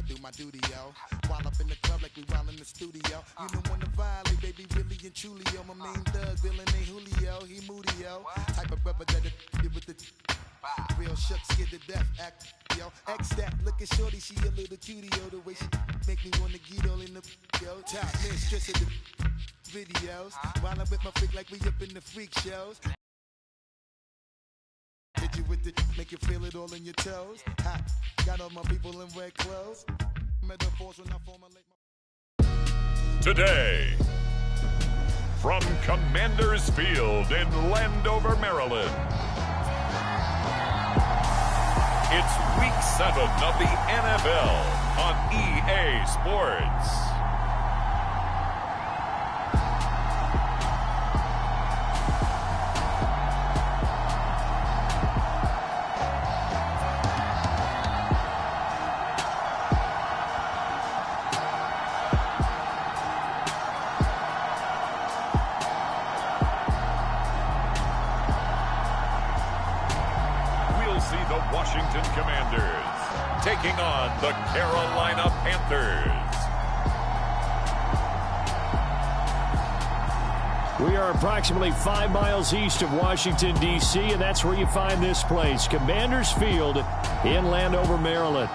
do my duty, yo. While up in the club like we while in the studio. You don't wanna violate, baby, really and truly, yo. My main thug, villain ain't Julio, he moody, yo. Type of brother that with the real shook, scared to death, act, yo. X that, look at shorty, she a little cutie, yo. The way she make me wanna get all in the, yo. Top mistress of the videos. While I'm with my freak like we up in the freak shows. Hit you with the, make you feel it all in your toes. Hot, got all my people in red clothes. Metaphors when I formulate my... Today, from Commanders Field in Landover, Maryland, it's Week 7 of the NFL on EA Sports. Washington Commanders taking on the Carolina Panthers. We are approximately 5 miles east of Washington, D.C., and that's where you find this place, Commanders Field in Landover, Maryland.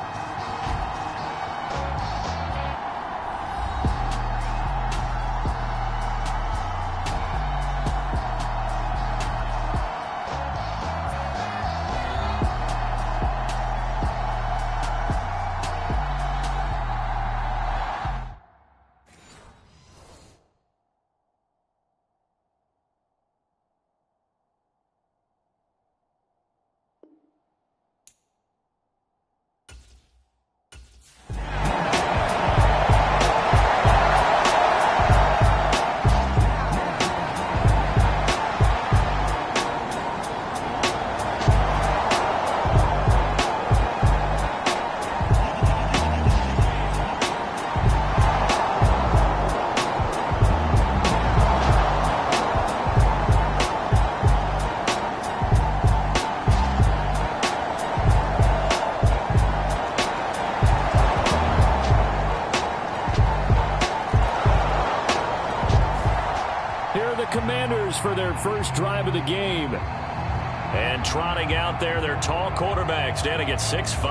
Commanders for their first drive of the game. And trotting out there, their tall quarterback standing at 6'5".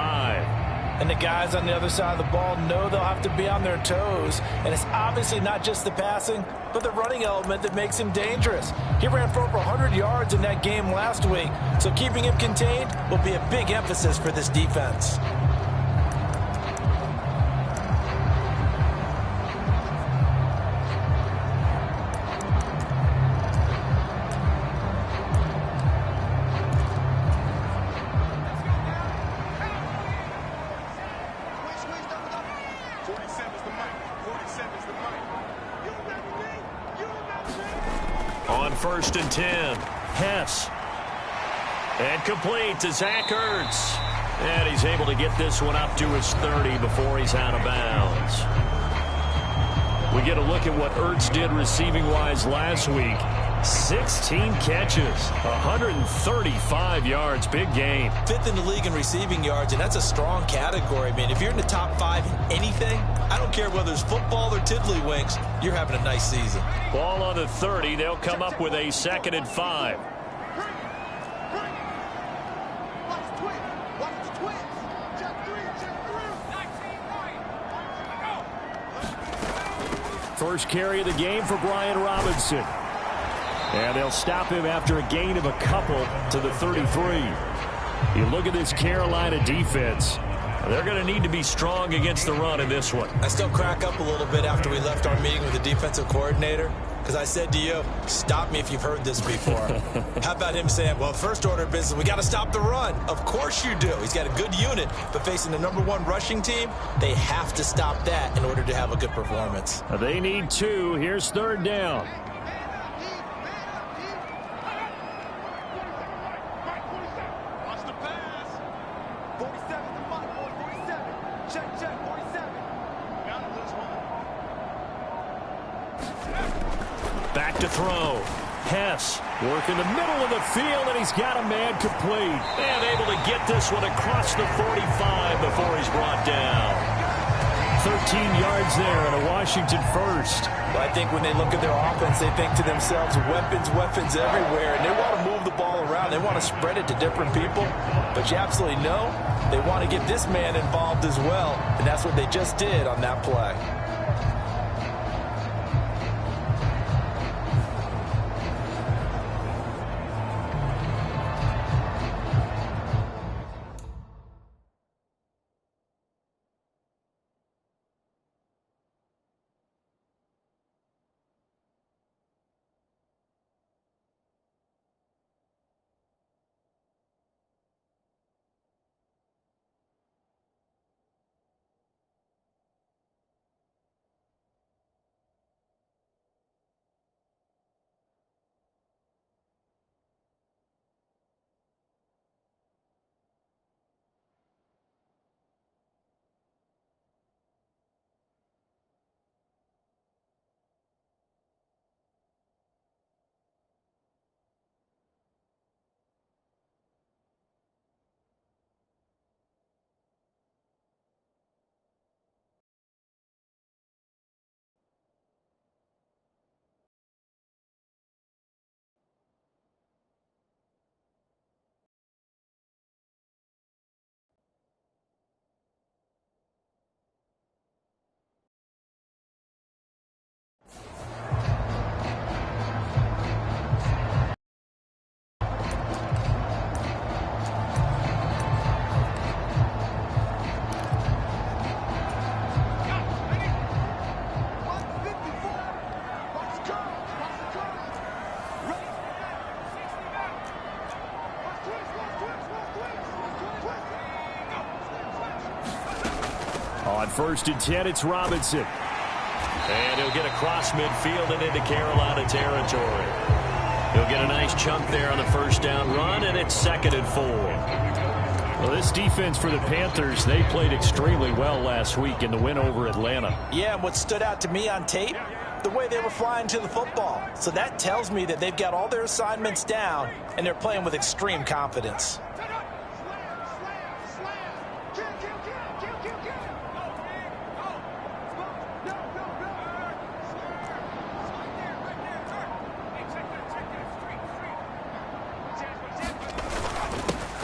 And the guys on the other side of the ball know they'll have to be on their toes. And it's obviously not just the passing, but the running element that makes him dangerous. He ran for over 100 yards in that game last week, so keeping him contained will be a big emphasis for this defense. On 1st and 10, Hess. And complete to Zach Ertz. And he's able to get this one up to his 30 before he's out of bounds. We get a look at what Ertz did receiving-wise last week. 16 catches, 135 yards, big game. 5th in the league in receiving yards, and that's a strong category. I mean, if you're in the top 5 in anything, I don't care whether it's football or tiddlywinks, you're having a nice season. Ball on the 30, they'll come up with a 2nd and 5. First carry of the game for Brian Robinson. And they'll stop him after a gain of a couple to the 33. You look at this Carolina defense. They're going to need to be strong against the run in this one. I still crack up a little bit after we left our meeting with the defensive coordinator, because I said to you, stop me if you've heard this before. How about him saying, well, first order of business, we got to stop the run. Of course you do. He's got a good unit, but facing the #1 rushing team, they have to stop that in order to have a good performance. They need 2. Here's 3rd down. Back to throw. Hess working the middle of the field, and he's got a man complete. And able to get this one across the 45 before he's brought down. yards there and a Washington first. Well, I think when they look at their offense, they think to themselves, weapons, weapons everywhere, and they want to move the ball around. They want to spread it to different people, but you absolutely know they want to get this man involved as well, and that's what they just did on that play. On 1st and 10, it's Robinson. And he'll get across midfield and into Carolina territory. He'll get a nice chunk there on the first down run, and it's 2nd and 4. Well, this defense for the Panthers, they played extremely well last week in the win over Atlanta. Yeah, and what stood out to me on tape, the way they were flying to the football. So that tells me that they've got all their assignments down, and they're playing with extreme confidence.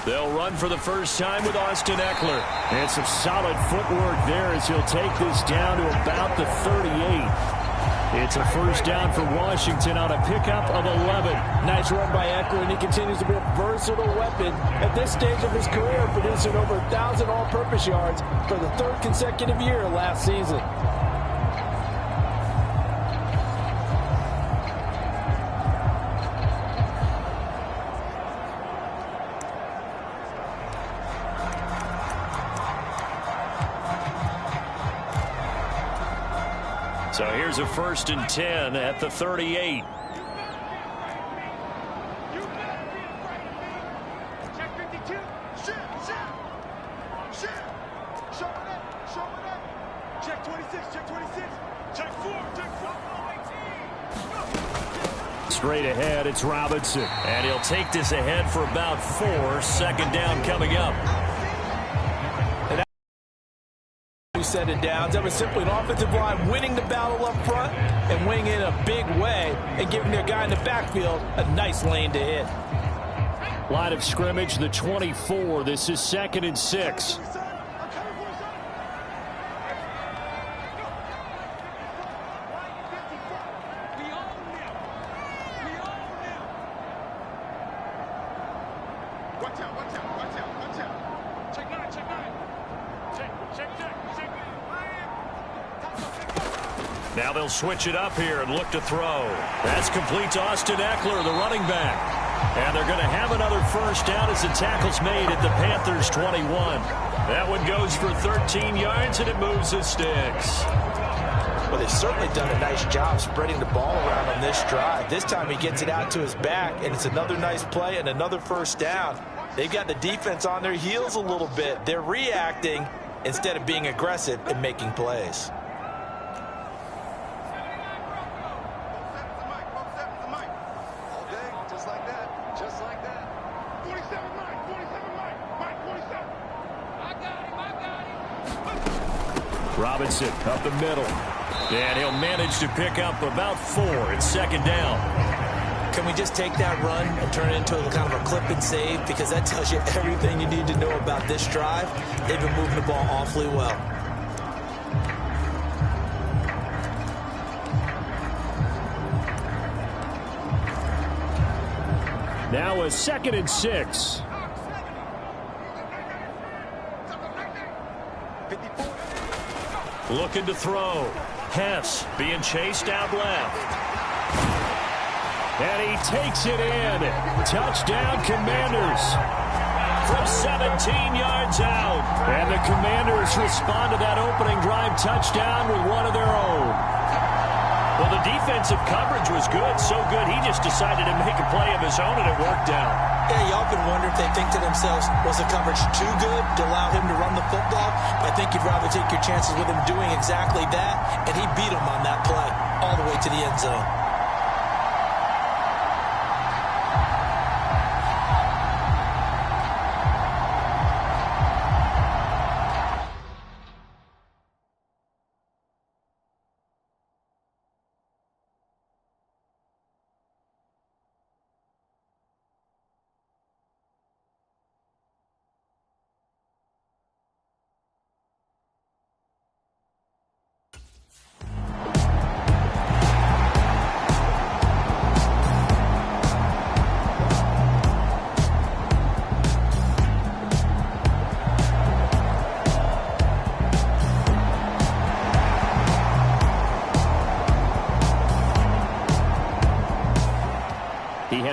They'll run for the first time with Austin Eckler. And some solid footwork there as he'll take this down to about the 38. It's a first down for Washington on a pickup of 11. Nice run by Eckler, and he continues to be a versatile weapon at this stage of his career, producing over 1,000 all-purpose yards for the 3rd consecutive year last season. So here's a 1st and 10 at the 38. Straight ahead, it's Robinson. And he'll take this ahead for about 4. 2nd down coming up. Set it down. That was simply an offensive line winning the battle up front and winning in a big way and giving their guy in the backfield a nice lane to hit. Line of scrimmage, the 24. This is 2nd and 6. Now they'll switch it up here and look to throw. That's complete to Austin Eckler, the running back. And they're going to have another first down as the tackle's made at the Panthers' 21. That one goes for 13 yards, and it moves the sticks. Well, they've certainly done a nice job spreading the ball around on this drive. This time he gets it out to his back, and it's another nice play and another first down. They've got the defense on their heels a little bit. They're reacting instead of being aggressive and making plays. Robinson up the middle. And he'll manage to pick up about 4. It's second down. Can we just take that run and turn it into kind of a clip and save? Because that tells you everything you need to know about this drive. They've been moving the ball awfully well. Now a 2nd and 6. Looking to throw. Hess being chased out left. And he takes it in. Touchdown, Commanders. From 17 yards out. And the Commanders respond to that opening drive touchdown with one of their own. Well, the defensive coverage was good, so good he just decided to make a play of his own, and it worked out. Yeah, you often wonder if they think to themselves, was the coverage too good to allow him to run the football? I think you'd rather take your chances with him doing exactly that, and he beat him on that play all the way to the end zone.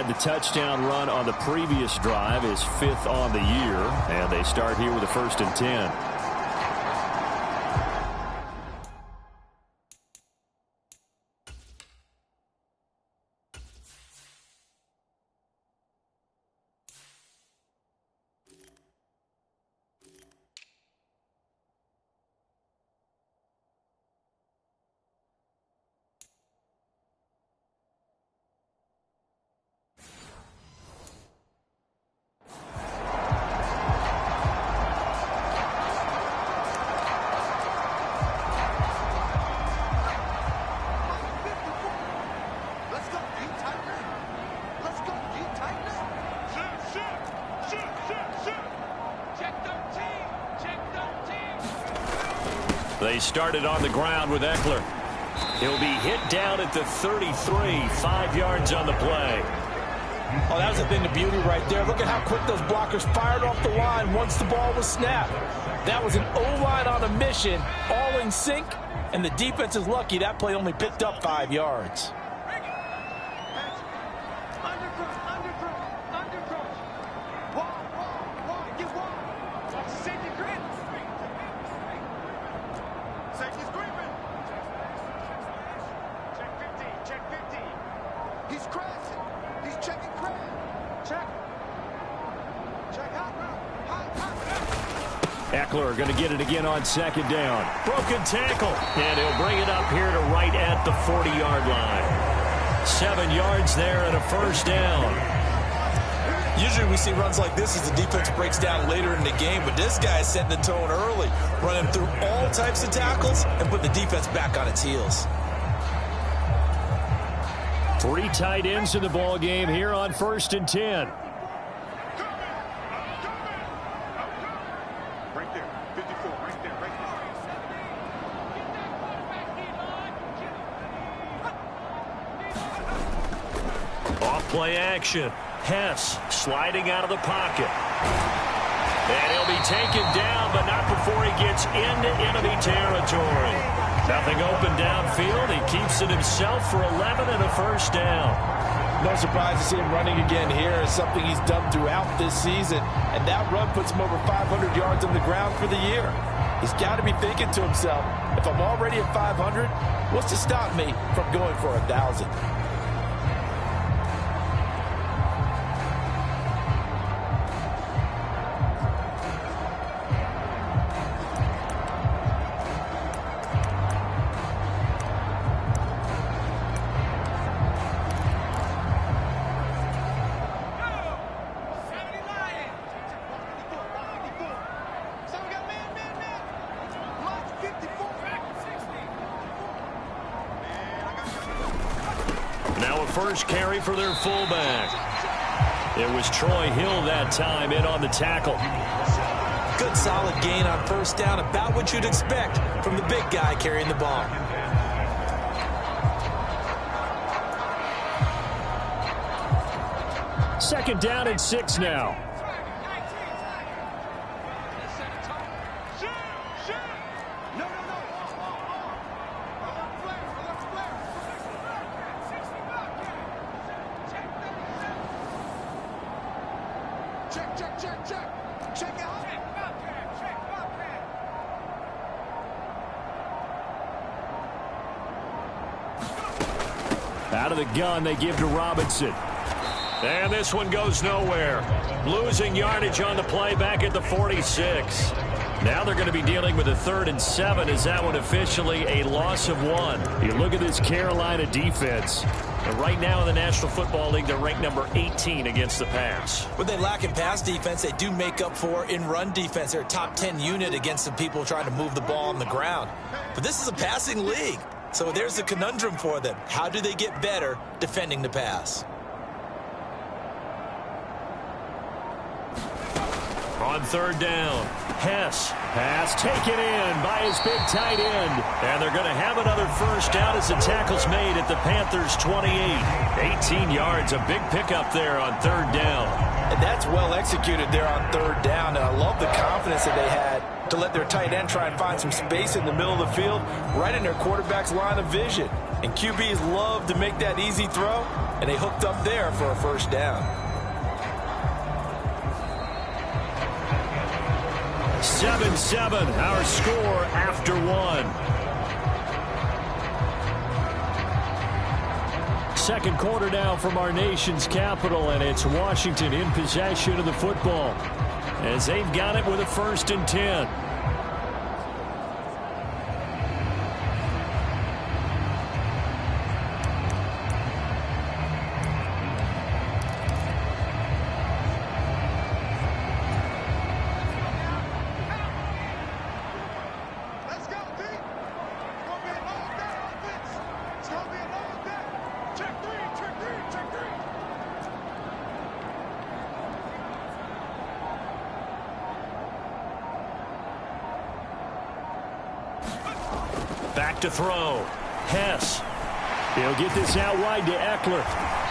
The touchdown run on the previous drive is 5th on the year, and they start here with a 1st and 10. They started on the ground with Eckler. He'll be hit down at the 33, 5 yards on the play. Oh, that was a thing of beauty right there. Look at how quick those blockers fired off the line once the ball was snapped. That was an O-line on a mission, all in sync, and the defense is lucky that play only picked up 5 yards. Eckler going to get it again on 2nd down. Broken tackle. And he'll bring it up here to right at the 40-yard line. 7 yards there and a 1st down. Usually we see runs like this as the defense breaks down later in the game, but this guy is setting the tone early, running through all types of tackles and put the defense back on its heels. 3 tight ends in the ball game here on 1st and 10. Play action. Hess sliding out of the pocket. And he'll be taken down, but not before he gets into enemy territory. Nothing open downfield. He keeps it himself for 11 and a 1st down. No surprise to see him running again here. It's something he's done throughout this season. And that run puts him over 500 yards on the ground for the year. He's got to be thinking to himself, if I'm already at 500, what's to stop me from going for 1,000? first carry for their fullback. It was Troy Hill that time in on the tackle. Good solid gain on first down, about what you'd expect from the big guy carrying the ball. Second down and 6 now. Out of the gun, they give to Robinson. And this one goes nowhere. Losing yardage on the play back at the 46. Now they're going to be dealing with a 3rd and 7. Is that one officially a loss of 1? You look at this Carolina defense. And right now in the National Football League, they're ranked number 18 against the pass. What they lack in pass defense, they do make up for in run defense. They're a top 10 unit against the people trying to move the ball on the ground. But this is a passing league. So there's the conundrum for them. How do they get better defending the pass? On 3rd down, Hess. Pass taken in by his big tight end. And they're going to have another first down as the tackle's made at the Panthers' 28. 18 yards, a big pickup there on 3rd down. And that's well executed there on 3rd down. And I love the confidence that they had to let their tight end try and find some space in the middle of the field, right in their quarterback's line of vision. And QBs love to make that easy throw, and they hooked up there for a first down. 7-7, our score after 1. Second quarter now from our nation's capital, and it's Washington in possession of the football as they've got it with a 1st and 10. Back to throw. Hess. He'll get this out wide to Eckler.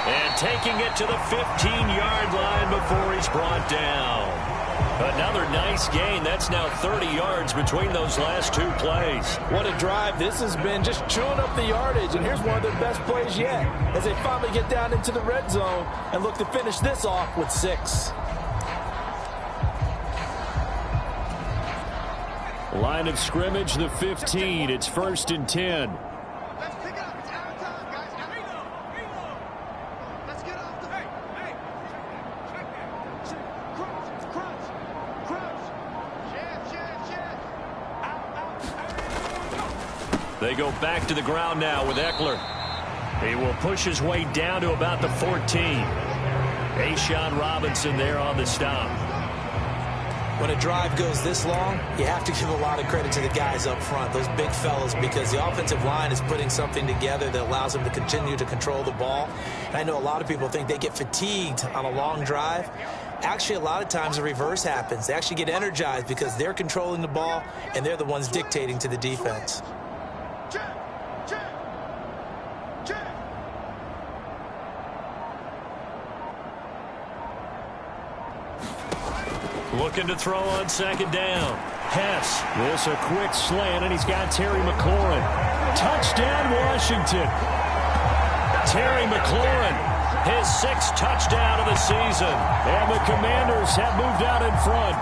And taking it to the 15-yard line before he's brought down. Another nice gain. That's now 30 yards between those last 2 plays. What a drive. This has been just chewing up the yardage. And here's one of their best plays yet as they finally get down into the red zone and look to finish this off with 6. Line of scrimmage, the 15. It's 1st and 10. Let's pick it up. It's out of time, guys. Let's get off the... Hey. Crouch. Chef. They go back to the ground now with Eckler. He will push his way down to about the 14. A'Shawn Robinson there on the stop. When a drive goes this long, you have to give a lot of credit to the guys up front, those big fellas, because the offensive line is putting something together that allows them to continue to control the ball. And I know a lot of people think they get fatigued on a long drive. Actually, a lot of times the reverse happens. They actually get energized because they're controlling the ball, and they're the ones dictating to the defense. Looking to throw on 2nd down. Hess. This a quick slant, and he's got Terry McLaurin. Touchdown, Washington. Terry McLaurin, his 6th touchdown of the season. And the Commanders have moved out in front.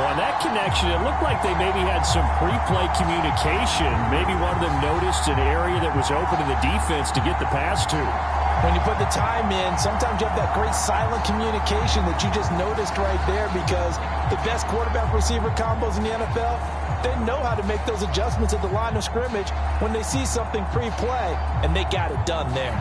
On that connection, it looked like they maybe had some pre-play communication. Maybe one of them noticed an area that was open to the defense to get the pass to. When you put the time in, sometimes you have that great silent communication that you just noticed right there, because the best quarterback-receiver combos in the NFL, they know how to make those adjustments at the line of scrimmage when they see something pre-play, and they got it done there.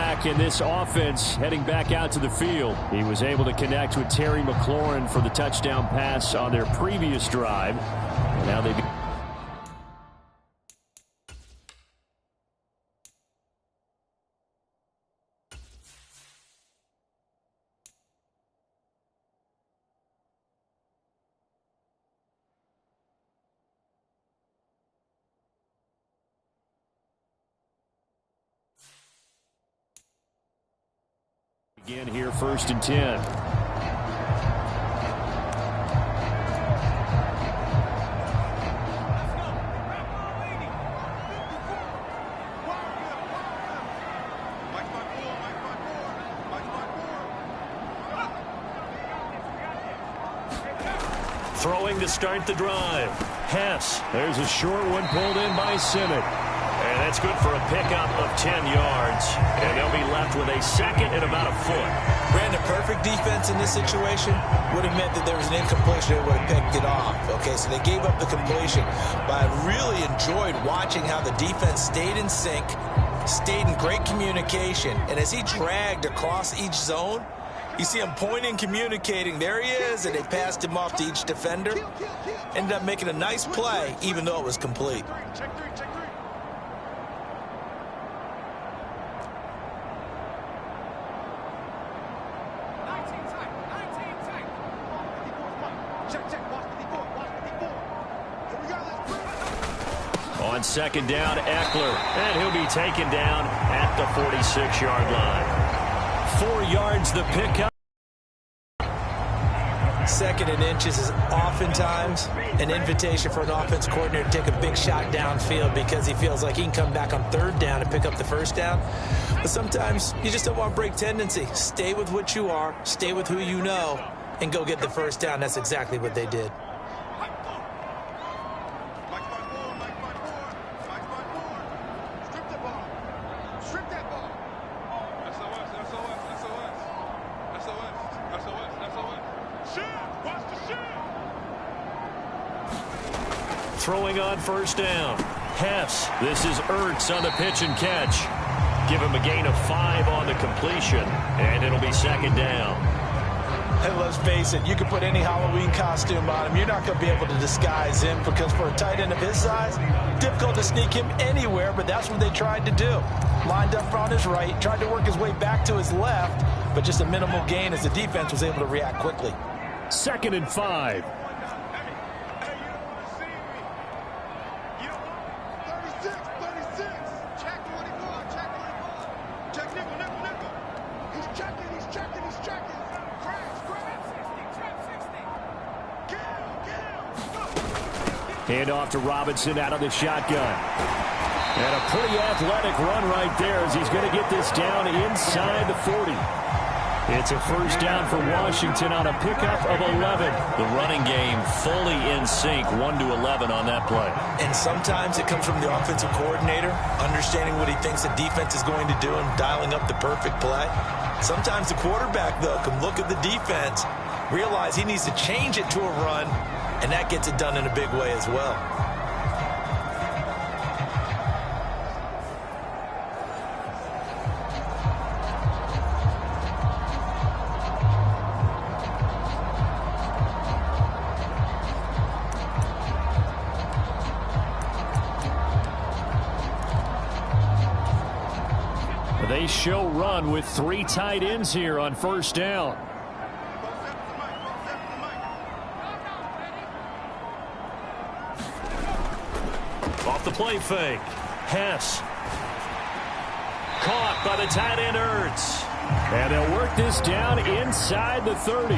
back in this offense heading back out to the field. He was able to connect with Terry McLaurin for the touchdown pass on their previous drive. Now they again here, 1st and 10. Throwing to start the drive. Hess. There's a short one pulled in by Simmons. And that's good for a pickup of 10 yards. And they'll be left with a second and about a foot. Brandon, perfect defense in this situation would have meant that there was an incompletion that would have picked it off. Okay, so they gave up the completion. But I really enjoyed watching how the defense stayed in sync, stayed in great communication. And as he dragged across each zone, you see him pointing, communicating. There he is, and they passed him off to each defender. Ended up making a nice play, even though it was complete. On 2nd down, Eckler, and he'll be taken down at the 46-yard line. 4 yards the pickup. 2nd and inches is oftentimes an invitation for an offense coordinator to take a big shot downfield because he feels like he can come back on 3rd down and pick up the 1st down. But sometimes you just don't want to break tendency. Stay with what you are, stay with who you know, and go get the 1st down. That's exactly what they did. Throwing on 1st down. Hess. This is Ertz on the pitch and catch. Give him a gain of 5 on the completion, and it'll be 2nd down. Hey, let's face it, you can put any Halloween costume on him. You're not going to be able to disguise him because for a tight end of his size, difficult to sneak him anywhere, but that's what they tried to do. Lined up on his right, tried to work his way back to his left, but just a minimal gain as the defense was able to react quickly. 2nd and 5. Hand off to Robinson out of the shotgun. And a pretty athletic run right there as he's going to get this down inside the 40. It's a 1st down for Washington on a pickup of 11. The running game fully in sync, 1-11 on that play. And sometimes it comes from the offensive coordinator, understanding what he thinks the defense is going to do and dialing up the perfect play. Sometimes the quarterback, though, can look at the defense, realize he needs to change it to a run, and that gets it done in a big way as well. They show run with 3 tight ends here on 1st down. Off the play fake. Hess. Caught by the tight end Ertz. And they'll work this down inside the 30.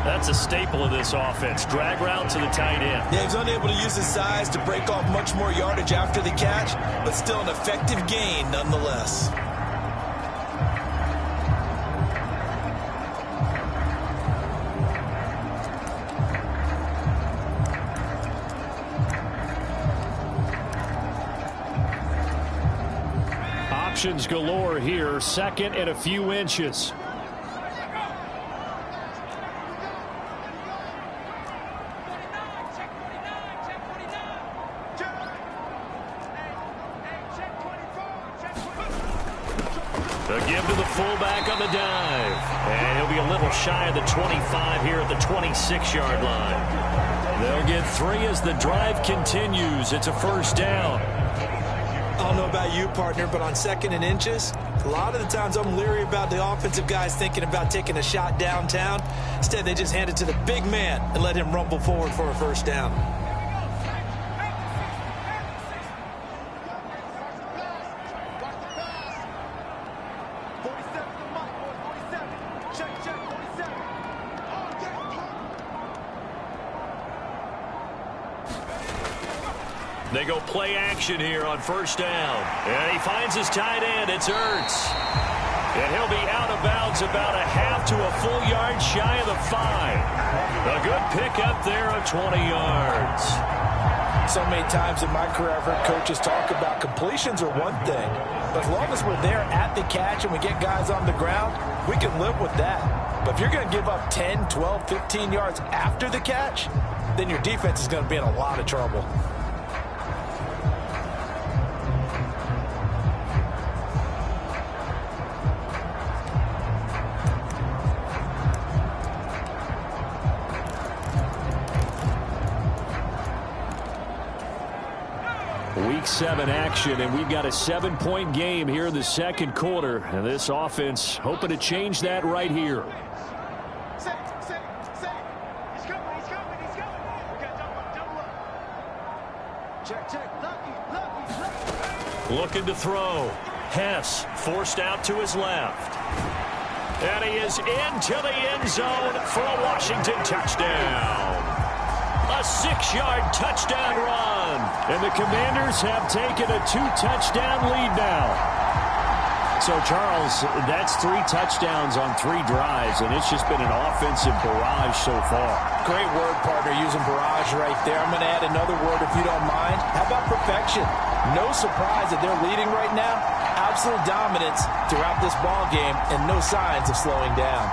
That's a staple of this offense. Drag route to the tight end. Yeah, he's unable to use his size to break off much more yardage after the catch, but still an effective gain nonetheless. Options galore here. 2nd and a few inches. A give to the fullback on the dive. And he'll be a little shy of the 25 here at the 26-yard line. They'll get 3 as the drive continues. It's a first down. I don't know about you, partner, but on 2nd and inches, a lot of the times I'm leery about the offensive guys thinking about taking a shot downtown. Instead, they just hand it to the big man and let him rumble forward for a first down. They go play action here on first down. And he finds his tight end. It's Ertz. And he'll be out of bounds about a half to a full yard shy of the 5. A good pickup there of 20 yards. So many times in my career, I've heard coaches talk about completions are one thing. But as long as we're there at the catch and we get guys on the ground, we can live with that. But if you're going to give up 10, 12, 15 yards after the catch, then your defense is going to be in a lot of trouble. Week 7 action, and we've got a 7-point game here in the second quarter. And this offense hoping to change that right here. He's coming. We got double up. Check. Lucky. Looking to throw. Hess forced out to his left. And he is into the end zone for a Washington touchdown. A 6-yard touchdown run. And the Commanders have taken a 2-touchdown lead now. So, Charles, that's 3 touchdowns on 3 drives, and it's just been an offensive barrage so far. Great word, partner, using barrage right there. I'm going to add another word if you don't mind. How about perfection? No surprise that they're leading right now. Absolute dominance throughout this ball game and no signs of slowing down.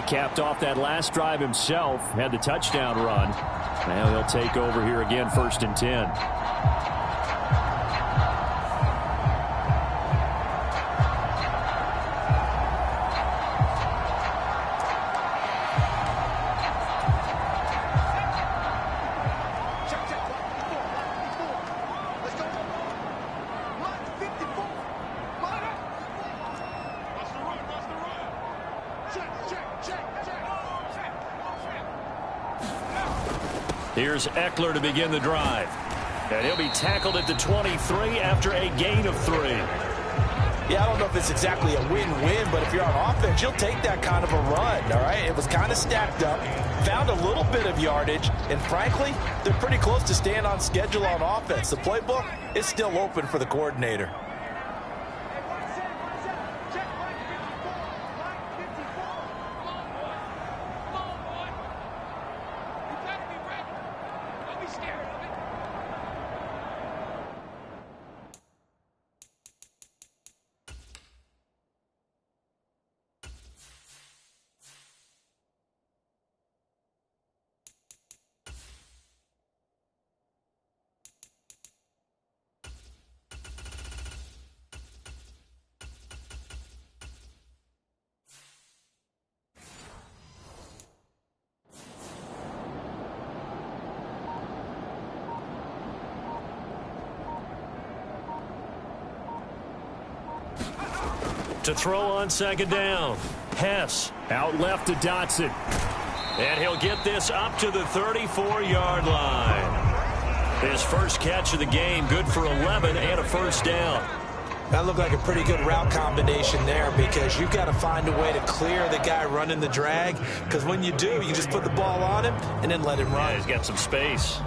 Capped off that last drive himself, had the touchdown run. Now he'll take over here again, 1st and 10. Here's Eckler to begin the drive. And he'll be tackled at the 23 after a gain of 3. Yeah, I don't know if it's exactly a win-win, but if you're on offense, you'll take that kind of a run, all right? It was kind of stacked up, found a little bit of yardage, and frankly, they're pretty close to staying on schedule on offense. The playbook is still open for the coordinator. To throw on 2nd down. Hess out left to Dotson. And he'll get this up to the 34-yard line. His first catch of the game, good for 11 and a first down. That looked like a pretty good route combination there because you've got to find a way to clear the guy running the drag, because when you do, you just put the ball on him and then let him run. Yeah, he's got some space.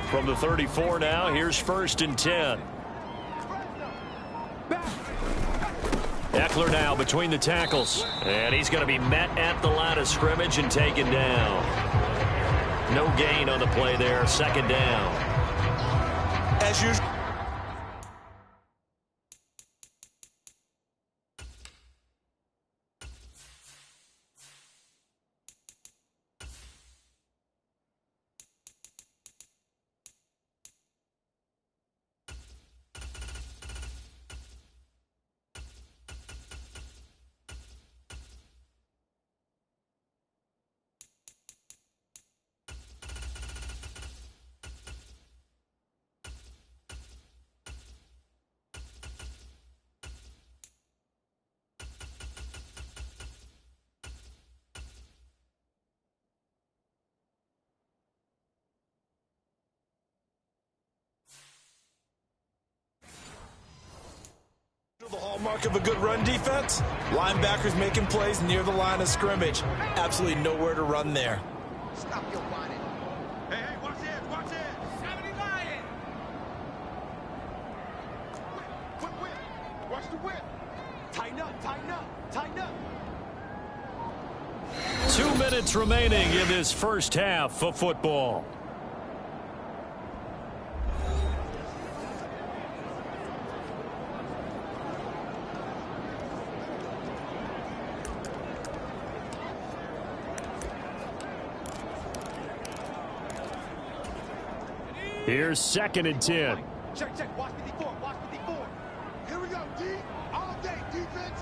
From the 34 now, here's 1st and 10. Eckler now between the tackles. And he's going to be met at the line of scrimmage and taken down. No gain on the play there. 2nd down. As usual. The hallmark of a good run defense, linebackers making plays near the line of scrimmage. Absolutely nowhere to run there. Stop your whining. Hey, watch it, watch it. 70 Lion. Quick whip. Watch the whip. Tighten up, tighten up, tighten up. 2 minutes remaining in this first half of football. Here's 2nd and 10. Check, check. Watch 54, watch 54. Here we go, D. All day, defense.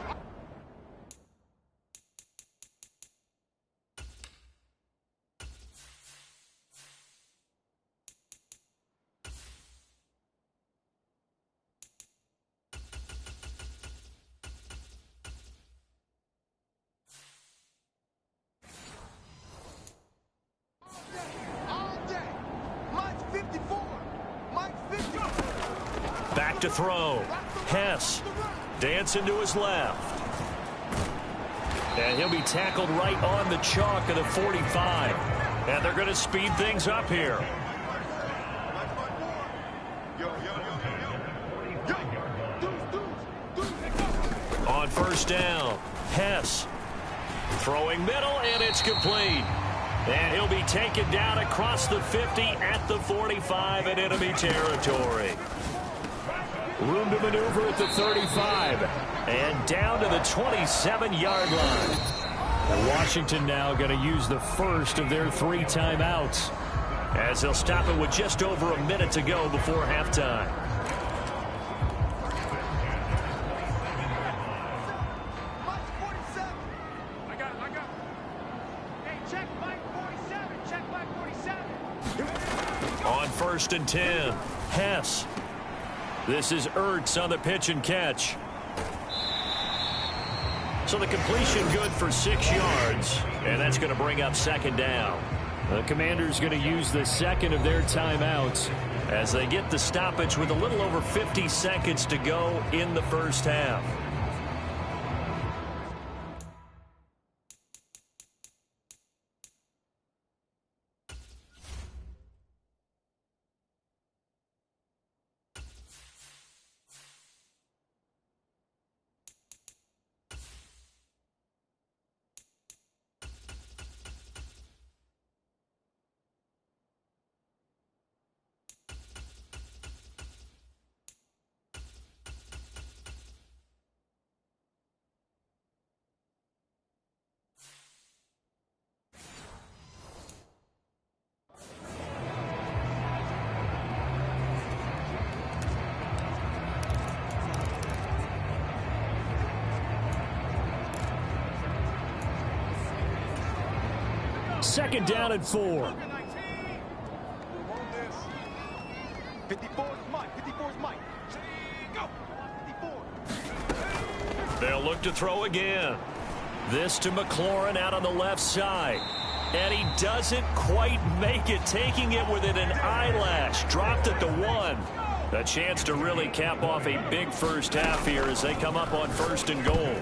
Back to throw. Hess dancing to his left. And he'll be tackled right on the chalk of the 45. And they're going to speed things up here. On 1st down, Hess throwing middle, and it's complete. And he'll be taken down across the 50 at the 45 in enemy territory. Room to maneuver at the 35. And down to the 27-yard line. And Washington now going to use the first of their 3 timeouts, as they'll stop it with just over a minute to go before halftime. I got it. Hey, check Mike 47. Check Mike 47. On 1st and 10, Hess. This is Ertz on the pitch and catch. So the completion good for 6 yards, and that's going to bring up 2nd down. The Commanders going to use the 2nd of their timeouts as they get the stoppage with a little over 50 seconds to go in the first half. Second down and 4. 54 is Mike. 54 is Mike. Go. 54. They'll look to throw again. This to McLaurin out on the left side. And he doesn't quite make it, taking it within an eyelash. Dropped at the 1. A chance to really cap off a big first half here as they come up on 1st and goal.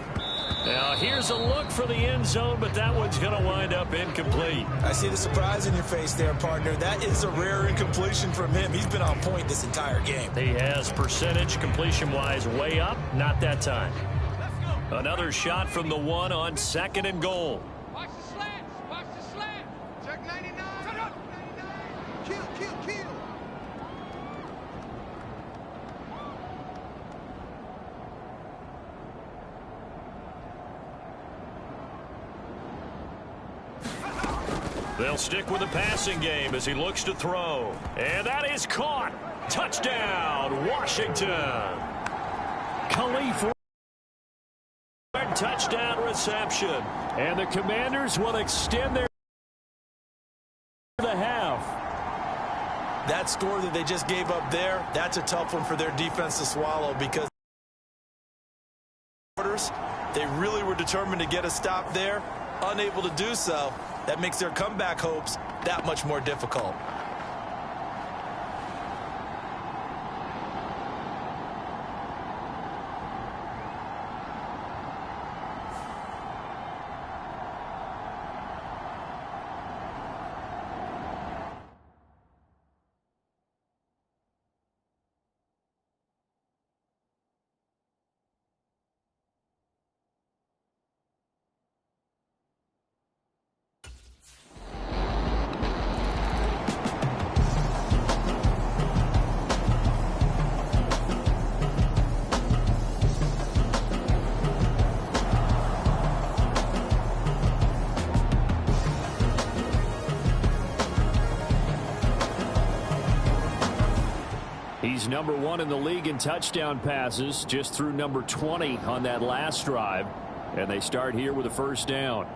Now, here's a look for the end zone, but that one's going to wind up incomplete. I see the surprise in your face there, partner. That is a rare incompletion from him. He's been on point this entire game. He has percentage completion-wise way up. Not that time. Another shot from the 1 on 2nd and goal. Watch the slants. Watch the slant. Check 99. Shut up. 99. Kill, kill, kill. They'll stick with the passing game as he looks to throw. And that is caught. Touchdown, Washington. Khalif. Touchdown reception. And the Commanders will extend their the half. That score that they just gave up there, that's a tough one for their defense to swallow because they really were determined to get a stop there. Unable to do so. That makes their comeback hopes that much more difficult. He's number 1 in the league in touchdown passes, just through number 20 on that last drive. And they start here with a first down.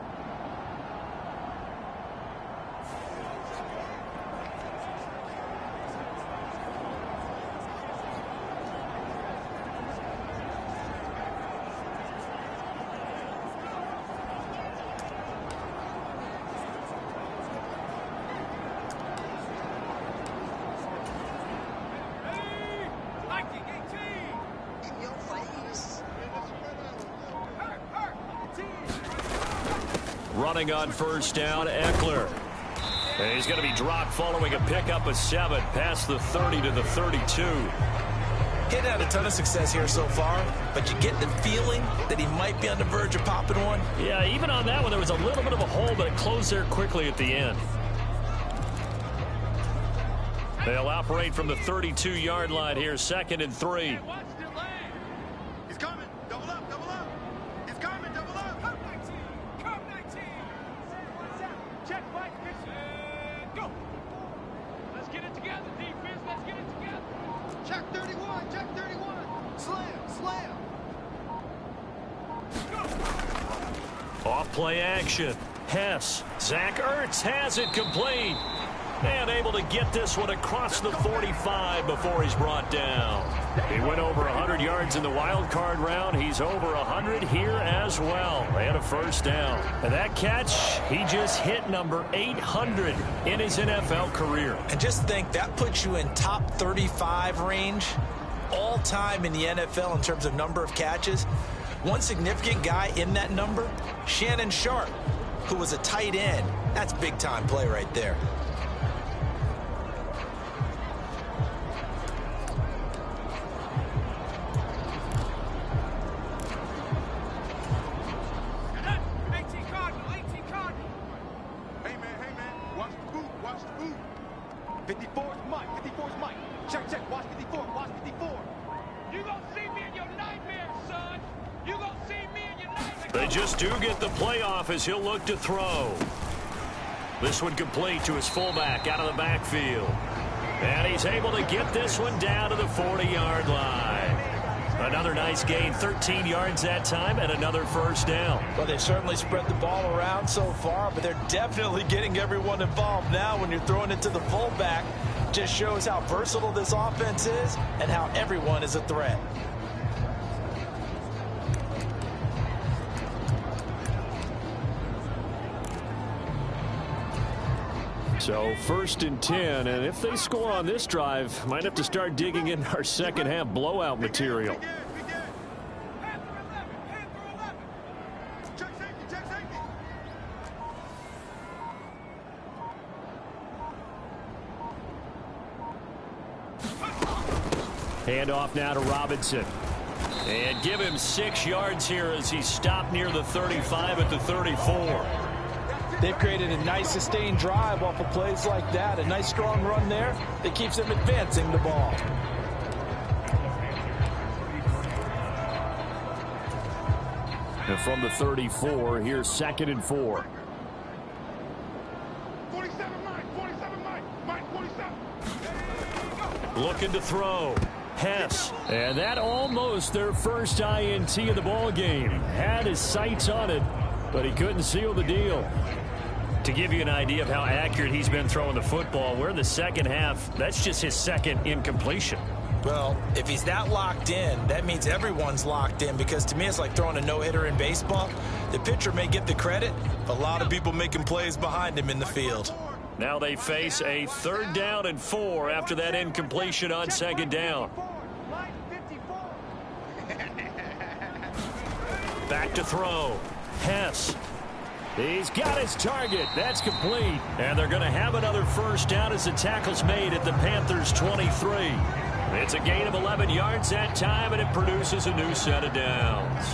Running on first down, Eckler. And he's going to be dropped following a pickup of 7 past the 30 to the 32. He'd had a ton of success here so far, but you get the feeling that he might be on the verge of popping one. Yeah, even on that one, there was a little bit of a hole, but it closed there quickly at the end. They'll operate from the 32-yard line here, 2nd and 3. He's coming. Double up, double up. He's coming, double up. Come 19. Come 19. Check, Mike. Go. Let's get it together, defense. Let's get it together. Check 31. Check 31. Slam. Slam. Go. Off play action. Hess. Zach Ertz has it complete. And able to get this one across the 45 before he's brought down. He went over 100 yards in the wild card round. He's over 100 here as well. And a first down. And that catch, he just hit number 800 in his NFL career. And just think, that puts you in top 35 range all time in the NFL in terms of number of catches. One significant guy in that number, Shannon Sharp, who was a tight end. That's big-time play right there. They just do get the playoff as he'll look to throw. This one complete to his fullback out of the backfield. And he's able to get this one down to the 40-yard line. Another nice gain, 13 yards that time, and another first down. Well, they've certainly spread the ball around so far, but they're definitely getting everyone involved now when you're throwing it to the fullback. Just shows how versatile this offense is and how everyone is a threat. So 1st and 10, and if they score on this drive, might have to start digging in our second half blowout material. Handoff now to Robinson. And give him 6 yards here as he stopped near the 35 at the 34. They've created a nice sustained drive off of plays like that. A nice strong run there that keeps them advancing the ball. And from the 34, here's 2nd and 4. 47 Mike, 47. Looking to throw. Hess. And that almost their first INT of the ball game. Had his sights on it, but he couldn't seal the deal. To give you an idea of how accurate he's been throwing the football, we're in the second half. That's just his second incompletion. Well, if he's that locked in, that means everyone's locked in, because to me it's like throwing a no-hitter in baseball. The pitcher may get the credit, but a lot of people making plays behind him in the field. Now they face a 3rd down and 4 after that incompletion on 2nd down. Back to throw. Hess. He's got his target. That's complete. And they're going to have another first down as the tackle's made at the Panthers' 23. It's a gain of 11 yards that time, and it produces a new set of downs.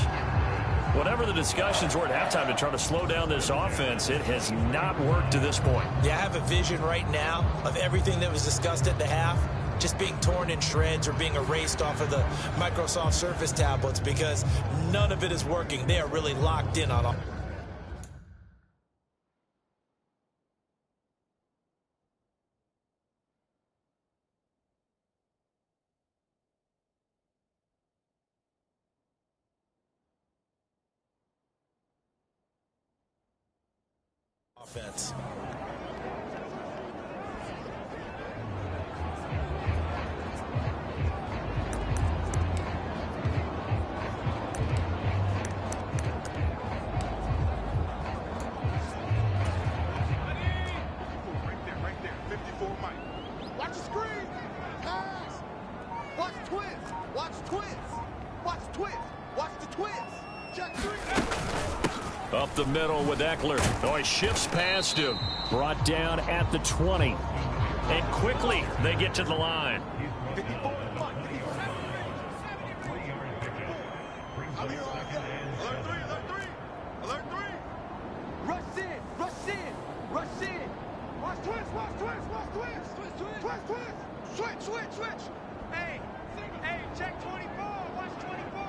Whatever the discussions were at halftime to try to slow down this offense, it has not worked to this point. Yeah, I have a vision right now of everything that was discussed at the half just being torn in shreds or being erased off of the Microsoft Surface tablets, because none of it is working. They are really locked in on it. Offense. Right there. 54 Mike. Watch the screen. Pass. Watch twist. Watch twist. Watch twist. Watch the twist. Check 3. Up the middle with Eckler. Oh, he shifts past him. Brought down at the 20. And quickly they get to the line. 54 Mike. Alert 3. Rush in. Watch twist. Switch. Hey, check 24. Watch 24.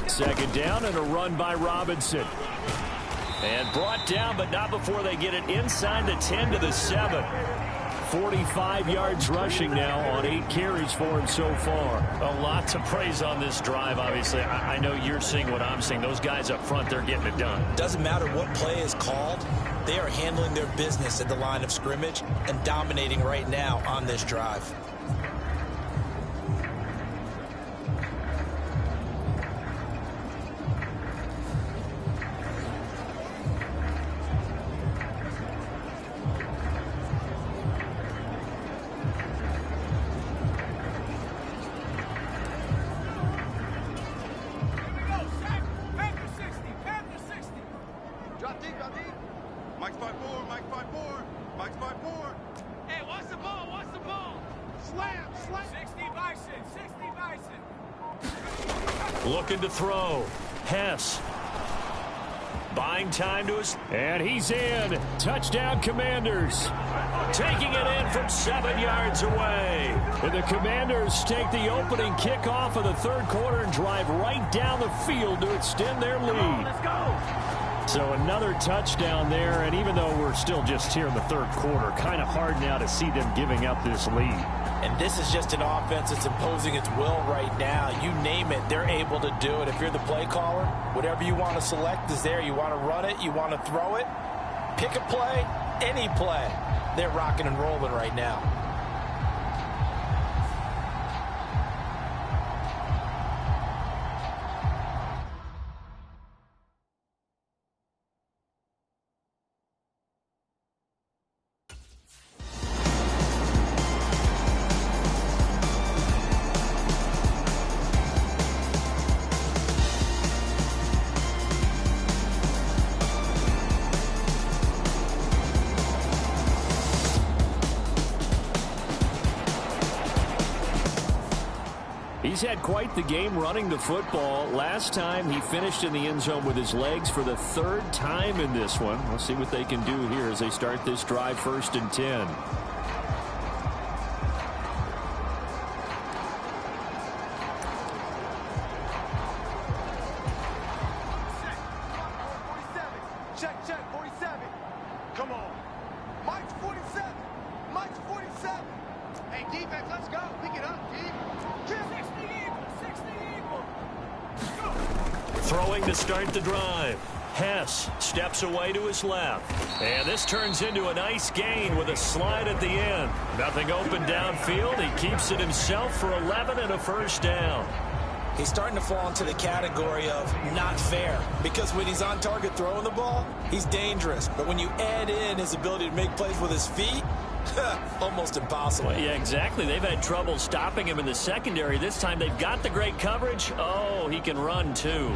Second down and a run by Robinson. And brought down, but not before they get it inside the 10 to the 7. 45 yards rushing now on 8 carries for him so far. A lot to praise on this drive, obviously. I know you're seeing what I'm seeing. Those guys up front, they're getting it done. Doesn't matter what play is called. They are handling their business at the line of scrimmage and dominating right now on this drive. Mike's 5-4. Mike's 5-4. Hey, watch the ball. Slam. 60 Bison. Looking to throw. Hess. Buying time to us. And he's in. Touchdown, Commanders. Taking it in from 7 yards away. And the Commanders take the opening kickoff of the third quarter and drive right down the field to extend their lead. Let's go. So another touchdown there, and even though we're still just here in the third quarter, kind of hard now to see them giving up this lead. And this is just an offense that's imposing its will right now. You name it, they're able to do it. If you're the play caller, whatever you want to select is there. You want to run it, you want to throw it, pick a play, any play. They're rocking and rolling right now. He's had quite the game running the football. Last time he finished in the end zone with his legs for the third time in this one. We'll see what they can do here as they start this drive, 1st and 10. Check, check, 47. Come on. Mike's 47. Mike's 47. Hey, defense, let's go. Pick it up, D. 60 equal, 60 equal. Go. Throwing to start the drive. Hess steps away to his left. And this turns into a nice gain with a slide at the end. Nothing open downfield. He keeps it himself for 11 and a first down. He's starting to fall into the category of not fair, because when he's on target throwing the ball, he's dangerous. But when you add in his ability to make plays with his feet, almost impossible. Well, yeah, exactly. They've had trouble stopping him in the secondary. This time they've got the great coverage. Oh, he can run too.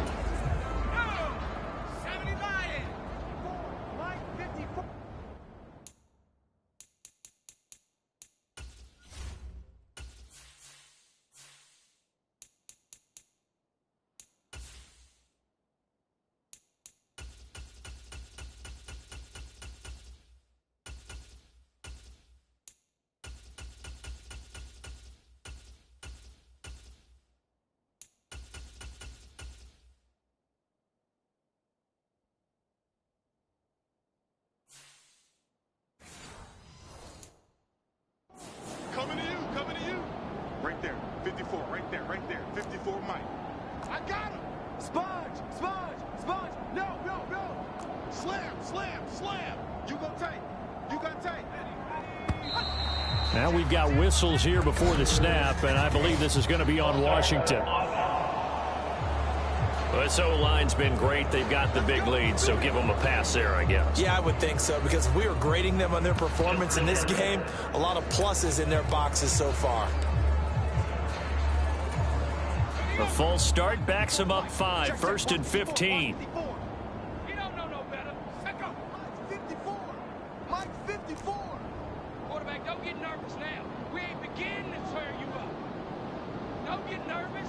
70 Lions. Mike 54. Coming to you, coming to you. Right there, 54, right there, 54 Mike. I got him. Sponge, sponge, sponge. No, no, no. Slam, slam, slam. You go tight. You got tight. Now we've got whistles here before the snap, and I believe this is going to be on Washington. Well, this O-line's been great. They've got the big lead, so give them a pass there, I guess. Yeah, I would think so, because if we were grading them on their performance in this game, a lot of pluses in their boxes so far. A false start backs him up 5, 1st and 15. He don't know no better. Set go. Mike's 54. Mike's 54. Quarterback, don't get nervous now. We ain't beginning to tear you up. Don't get nervous.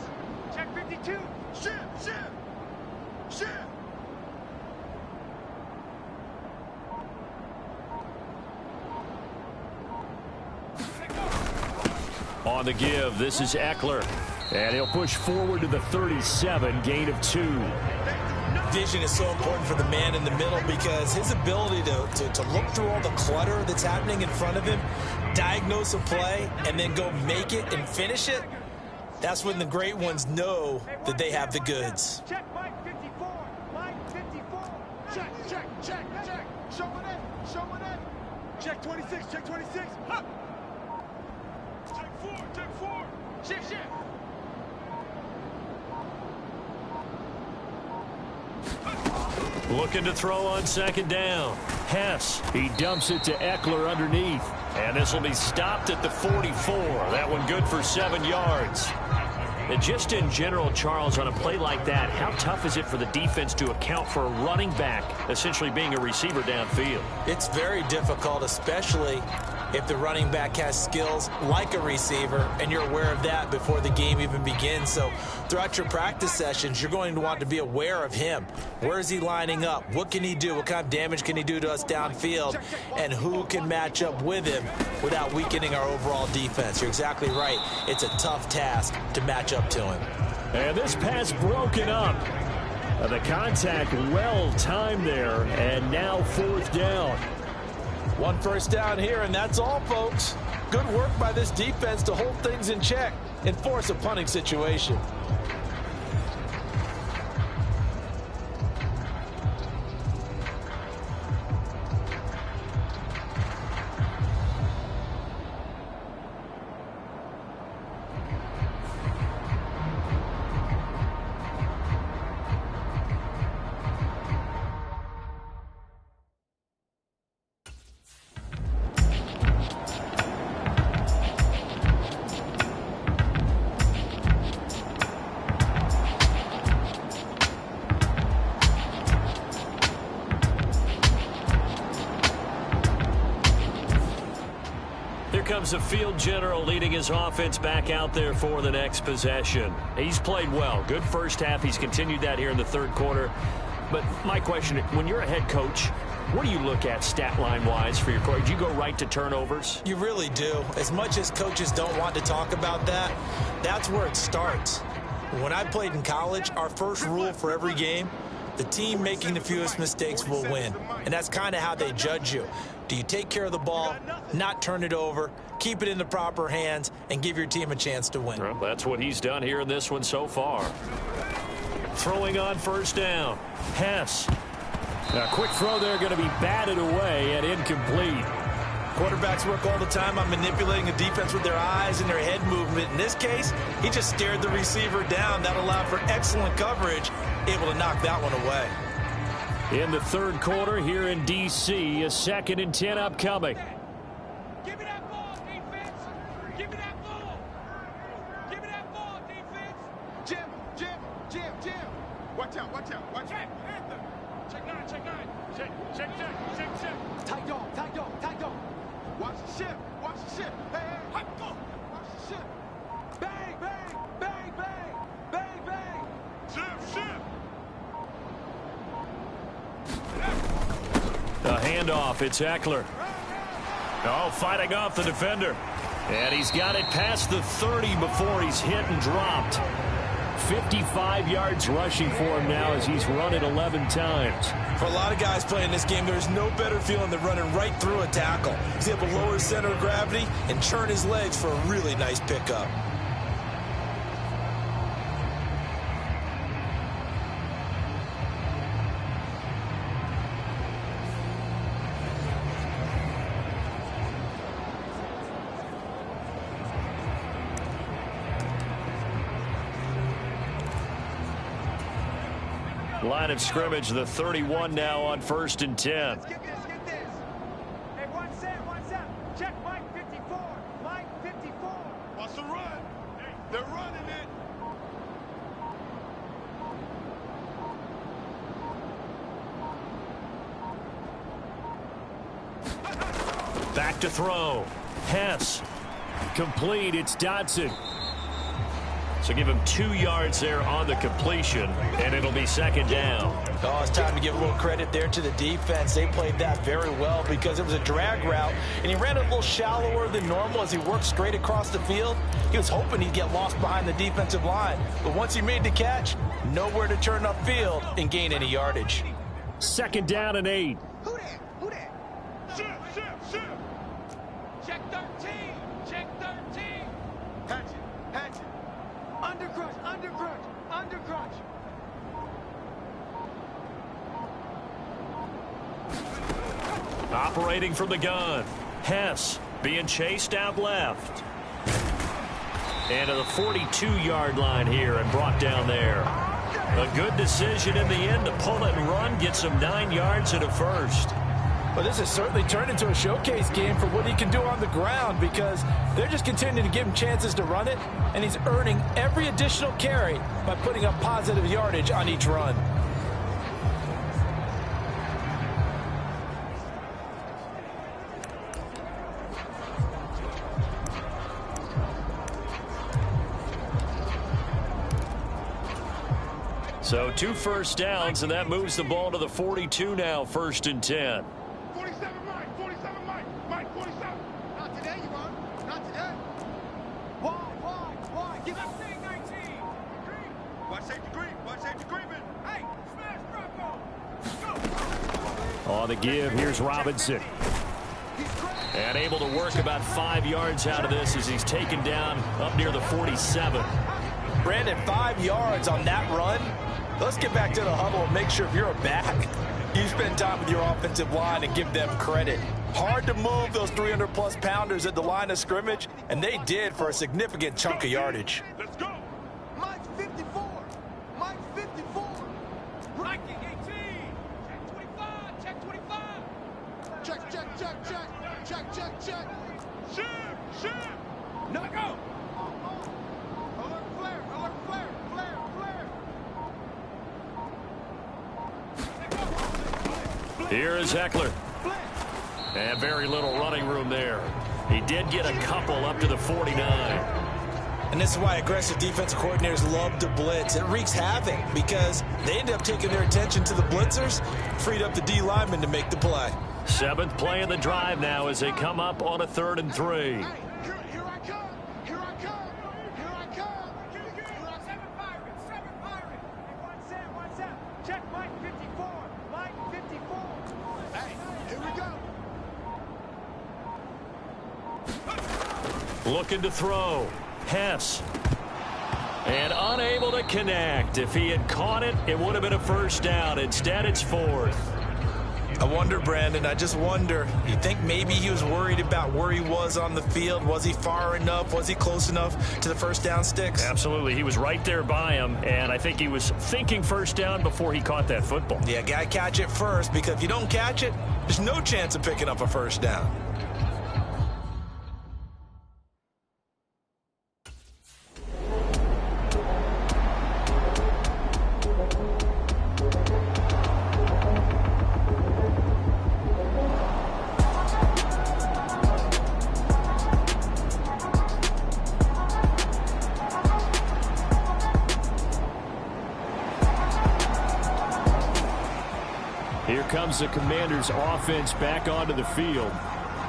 Check 52. Shift, shift, shift. On the give, this is Eckler. And he'll push forward to the 37, gain of 2. Vision is so important for the man in the middle, because his ability to look through all the clutter that's happening in front of him, diagnose a play, and then go make it and finish it, that's when the great ones know that they have the goods. Check Mike 54. Mike 54. Check, check, check, check. Show it in. Show it in. Check 26. Check 26. Up. Check 4. Check 4. Shift, shift. Looking to throw on 2nd down. Hess, he dumps it to Eckler underneath. And this will be stopped at the 44. That one good for 7 yards. And just in general, Charles, on a play like that, how tough is it for the defense to account for a running back essentially being a receiver downfield? It's very difficult, especially if the running back has skills like a receiver, and you're aware of that before the game even begins. So throughout your practice sessions, you're going to want to be aware of him. Where is he lining up? What can he do? What kind of damage can he do to us downfield? And who can match up with him without weakening our overall defense? You're exactly right. It's a tough task to match up to him. And this pass broken up. The contact well timed there, and now 4th down. 1 first down here, and that's all, folks. Good work by this defense to hold things in check and force a punting situation. Comes the field general leading his offense back out there for the next possession. He's played well. Good first half. He's continued that here in the 3rd quarter. But my question, when you're a head coach, what do you look at stat line-wise for your coach? Do you go right to turnovers? You really do. As much as coaches don't want to talk about that, that's where it starts. When I played in college, our first rule for every game, the team making the fewest mistakes will win. And that's kind of how they judge you. Do you take care of the ball, not turn it over, keep it in the proper hands, and give your team a chance to win? Well, that's what he's done here in this one so far. Throwing on 1st down. Hess. A quick throw there, going to be batted away and incomplete. Quarterbacks work all the time on manipulating the defense with their eyes and their head movement. In this case, he just stared the receiver down. That allowed for excellent coverage, able to knock that one away. In the 3rd quarter here in D.C., a 2nd and 10 upcoming. Give me that ball, defense. Give me that ball. Give me that ball, defense. Jim. Watch out. Check, Panther. Check 9. Check. Tight dog. Watch the ship. Hey. Hot go. Watch the ship. Bang. Ship. A handoff. It's Eckler. Oh, fighting off the defender. And he's got it past the 30 before he's hit and dropped. 55 yards rushing for him now as he's run it 11 times. For a lot of guys playing this game, there's no better feeling than running right through a tackle. He's able to lower his center of gravity and churn his legs for a really nice pickup. Line of scrimmage, the 31 now on 1st and 10. Let's get this. Hey, one set. Check Mike 54. Mike 54. Wants to run. Hey, they're running it. Back to throw. Hess. Complete. It's Dodson. So give him 2 yards there on the completion, and it'll be 2nd down. Oh, it's time to give a little credit there to the defense. They played that very well because it was a drag route, and he ran it a little shallower than normal as he worked straight across the field. He was hoping he'd get lost behind the defensive line, but once he made the catch, nowhere to turn upfield and gain any yardage. 2nd down and 8. Who that? Ship. Check 13. Hatchet. Undercrunch. Operating from the gun. Hess being chased out left. And to the 42-yard line here and brought down there. A good decision in the end to pull it and run, get some 9 yards and a first. Well, this has certainly turned into a showcase game for what he can do on the ground because they're just continuing to give him chances to run it, and he's earning every additional carry by putting up positive yardage on each run. So 2 first downs, and that moves the ball to the 42 now, 1st and 10. 47 Mike, 47. Not today, you won't. Not today. Wide. Give us 19. Watch safety green. Watch safety green. Hey, smash Bronco. Go. On the give, here's Robinson. And able to work about 5 yards out of this as he's taken down up near the 47. Brandon, 5 yards on that run. Let's get back to the huddle and make sure if you're a back, you spend time with your offensive line and give them credit. Hard to move those 300-plus pounders at the line of scrimmage, and they did for a significant chunk of yardage. Let's go. Mike 54. Mike 54. Mikey 18. Check 25. Check 25. Check, check, check, check. Check, check, check. Shoot. No, go. Alert flare, alert flare, flare, flare. Here is Eckler. And very little running room there. He did get a couple up to the 49. And this is why aggressive defensive coordinators love to blitz. It wreaks havoc because they end up taking their attention to the blitzers, freed up the D lineman to make the play. 7th play of the drive now as they come up on a 3rd and 3. Here I come. Here I come. Here I come. Seven pirate. Hey, one set. Check Mike 54. Mike 54. Hey, here we go. Looking to throw. Hess. And unable to connect. If he had caught it, it would have been a first down. Instead, it's 4th. I wonder, Brandon, I just wonder, you think maybe he was worried about where he was on the field? Was he far enough? Was he close enough to the first down sticks? Absolutely. He was right there by him, and I think he was thinking first down before he caught that football. Yeah, got to catch it first, because if you don't catch it, there's no chance of picking up a first down. Here comes the Commanders' offense back onto the field.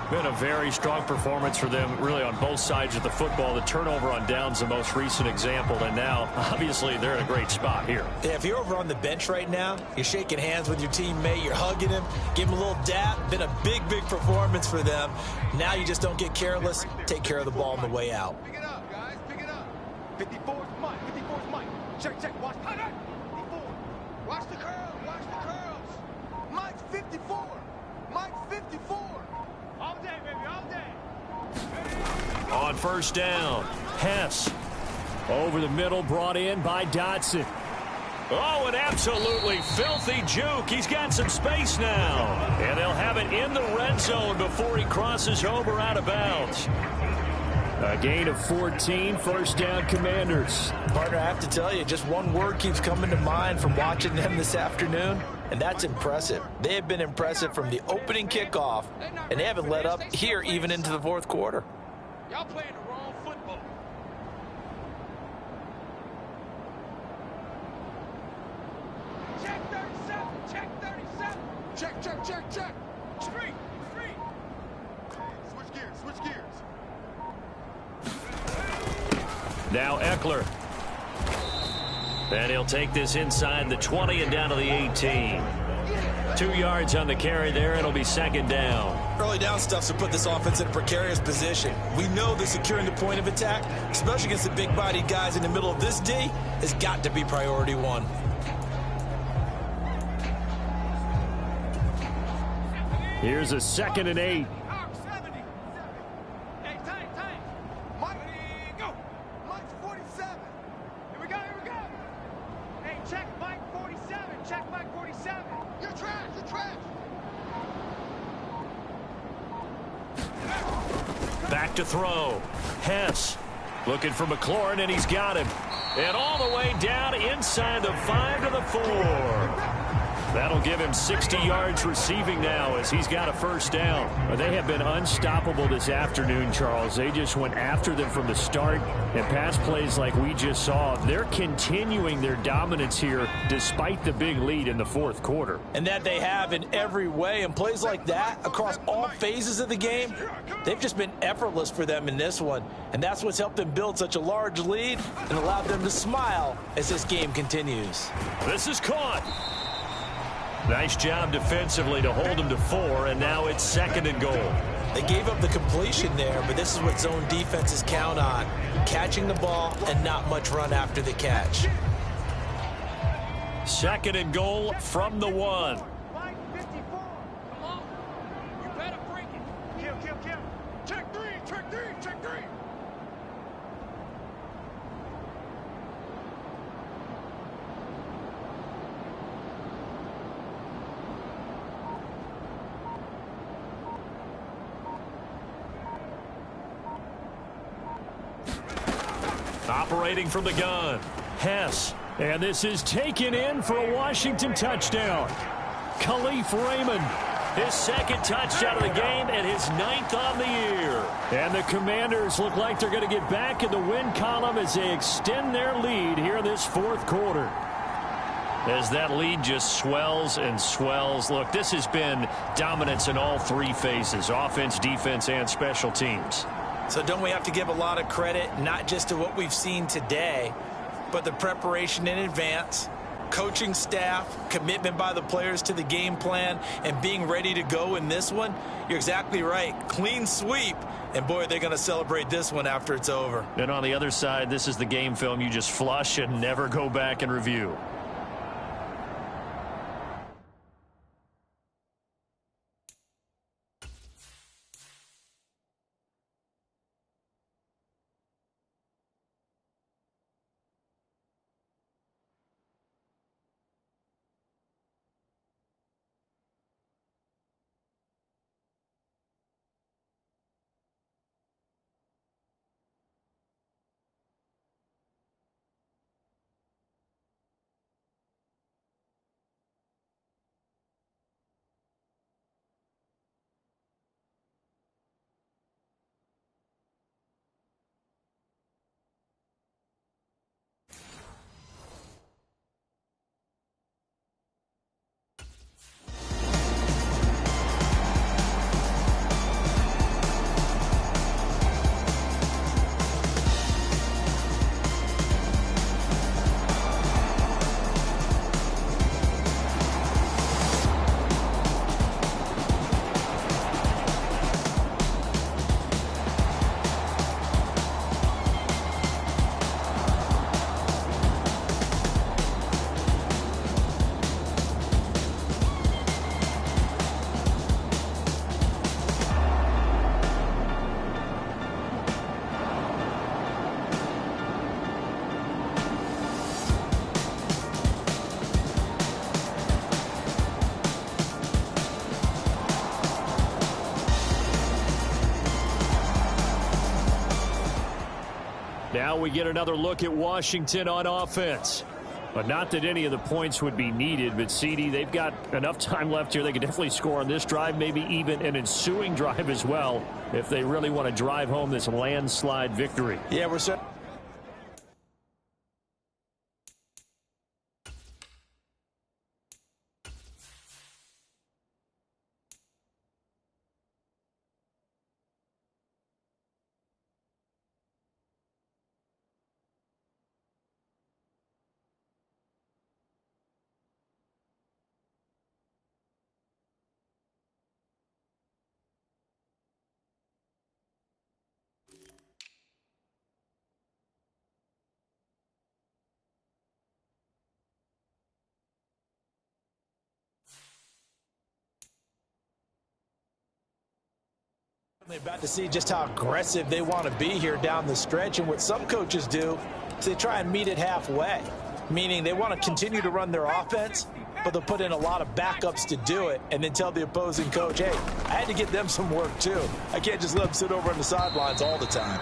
Been a very strong performance for them, really, on both sides of the football. The turnover on downs, the most recent example, and now, obviously, they're in a great spot here. Yeah, if you're over on the bench right now, you're shaking hands with your teammate, you're hugging him, give him a little dap. Been a big, big performance for them. Now you just don't get careless. Take care of the ball on the way out. Pick it up, guys. Pick it up. 54's Mike. 54's Mike. Check. Watch. 54. Watch the curls. Watch the curls. Mike 54. Mike 54. All day, baby. All day. On first down, Hess. Over the middle, brought in by Dotson. Oh, an absolutely filthy juke. He's got some space now. And they'll have it in the red zone before he crosses over out of bounds. A gain of 14, first down Commanders. Partner, I have to tell you, just one word keeps coming to mind from watching them this afternoon, and that's impressive. They have been impressive from the opening kickoff, and they haven't let up here even into the fourth quarter. Y'all playing the wrong football. Check 37. Check 37. Check. Street. Switch gears. Now Eckler. And he'll take this inside the 20 and down to the 18. 2 yards on the carry there. It'll be second down. Early down stuff's to put this offense in a precarious position. We know that securing the point of attack, especially against the big-bodied guys in the middle of this D, has got to be priority one. Here's a 2nd and 8. 70. Hey, time. Mike, Go. Mike's 47. Here we go. Hey, check Mike 47. Check Mike 47. You're trash. Back to throw. Hess looking for McLaurin, and he's got him. And all the way down inside the 5 to the 4. That'll give him 60 yards receiving now as he's got a first down. They have been unstoppable this afternoon, Charles. They just went after them from the start, and pass plays like we just saw. They're continuing their dominance here despite the big lead in the fourth quarter. And that they have in every way. And plays like that across all phases of the game, they've just been effortless for them in this one. And that's what's helped them build such a large lead and allowed them to smile as this game continues. This is caught. Nice job defensively to hold him to 4, and now it's 2nd and goal. They gave up the completion there, but this is what zone defenses count on. Catching the ball and not much run after the catch. 2nd and goal from the 1. 54. Come on. You better break it. Kill. Check three. Operating from the gun, Hess. And this is taken in for a Washington touchdown. Khalif Raymond, his 2nd touchdown of the game and his 9th on the year. And the Commanders look like they're going to get back in the win column as they extend their lead here in this fourth quarter. As that lead just swells and swells. Look, this has been dominance in all 3 phases, offense, defense, and special teams. So don't we have to give a lot of credit, not just to what we've seen today, but the preparation in advance, coaching staff, commitment by the players to the game plan, and being ready to go in this one? You're exactly right. Clean sweep. And, boy, they're going to celebrate this one after it's over. And on the other side, this is the game film you just flush and never go back and review. Now we get another look at Washington on offense. But not that any of the points would be needed, but CD, they've got enough time left here. They can definitely score on this drive, maybe even an ensuing drive as well, if they really want to drive home this landslide victory. Yeah, we're certain. About to see just how aggressive they want to be here down the stretch. And what some coaches do is they try and meet it halfway, meaning they want to continue to run their offense, but they'll put in a lot of backups to do it and then tell the opposing coach, hey, I had to get them some work too. I can't just let them sit over on the sidelines all the time.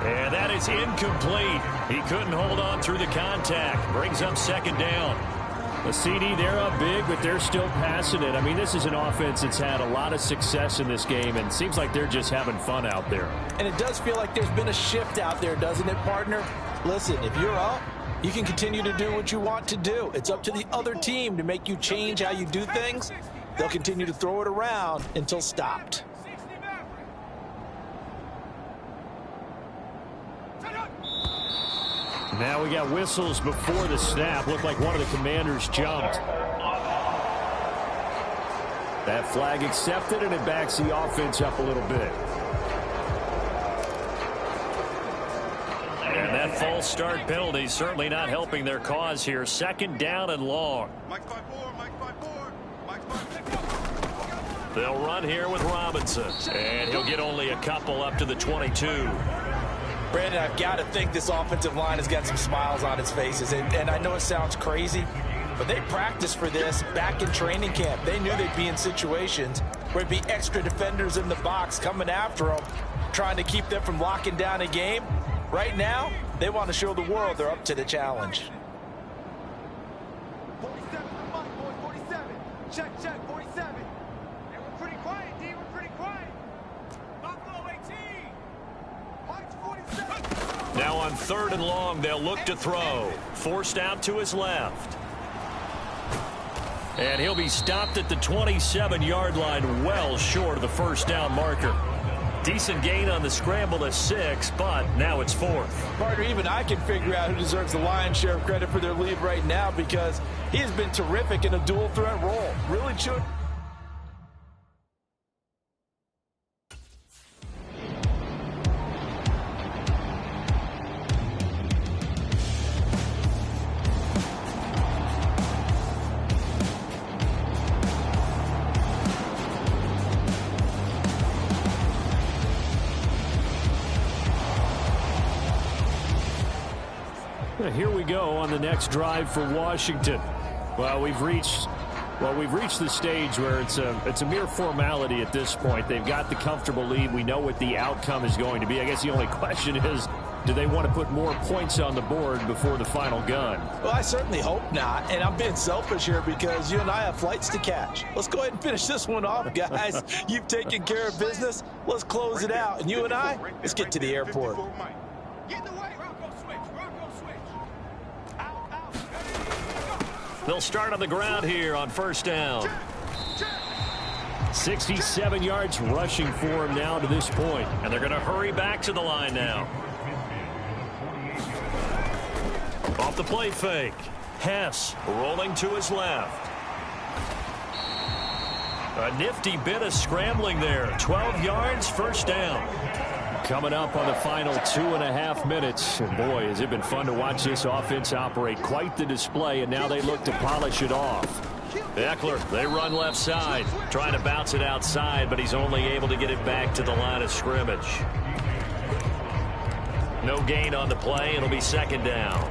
And that is incomplete. He couldn't hold on through the contact. Brings up 2nd down. A CD, they're up big, but they're still passing it. I mean, this is an offense that's had a lot of success in this game, and it seems like they're just having fun out there. And it does feel like there's been a shift out there, doesn't it, partner? Listen, if you're up, you can continue to do what you want to do. It's up to the other team to make you change how you do things. They'll continue to throw it around until stopped. Now we got whistles before the snap. Looked like one of the Commanders jumped. That flag accepted, and it backs the offense up a little bit. And that false start penalty certainly not helping their cause here. 2nd down and long. They'll run here with Robinson, and he'll get only a couple up to the 22. Brandon, I've got to think this offensive line has got some smiles on its faces. And I know it sounds crazy, but they practiced for this back in training camp. They knew they'd be in situations where it'd be extra defenders in the box coming after them, trying to keep them from locking down a game. Right now, they want to show the world they're up to the challenge. 47 for Mike, boys, 47. Check, 47. Hey, we're pretty quiet, D. We're pretty quiet. Buffalo 18. Mike's 47. Now on 3rd and long, they'll look to throw. Forced out to his left. And he'll be stopped at the 27-yard line, well short of the 1st down marker. Decent gain on the scramble to 6, but now it's 4th. Partner, even I can figure out who deserves the lion's share of credit for their lead right now, because he has been terrific in a dual threat role. Really should. Here we go on the next drive for Washington. Well, we've reached the stage where it's a mere formality at this point. They've got the comfortable lead. We know what the outcome is going to be. I guess the only question is, do they want to put more points on the board before the final gun? Well, I certainly hope not. And I'm being selfish here because you and I have flights to catch. Let's go ahead and finish this one off, guys. You've taken care of business. Let's close it out. And you and I, let's get to the airport. Get in the way. Rocco switch. Out. They'll start on the ground here on 1st down. 67 yards rushing for him now to this point. And they're going to hurry back to the line now. Off the play fake. Hess rolling to his left. A nifty bit of scrambling there. 12 yards, 1st down. Coming up on the final 2.5 minutes. And boy, has it been fun to watch this offense operate. Quite the display, and now they look to polish it off. Eckler, they run left side. Trying to bounce it outside, but he's only able to get it back to the line of scrimmage. No gain on the play. It'll be 2nd down.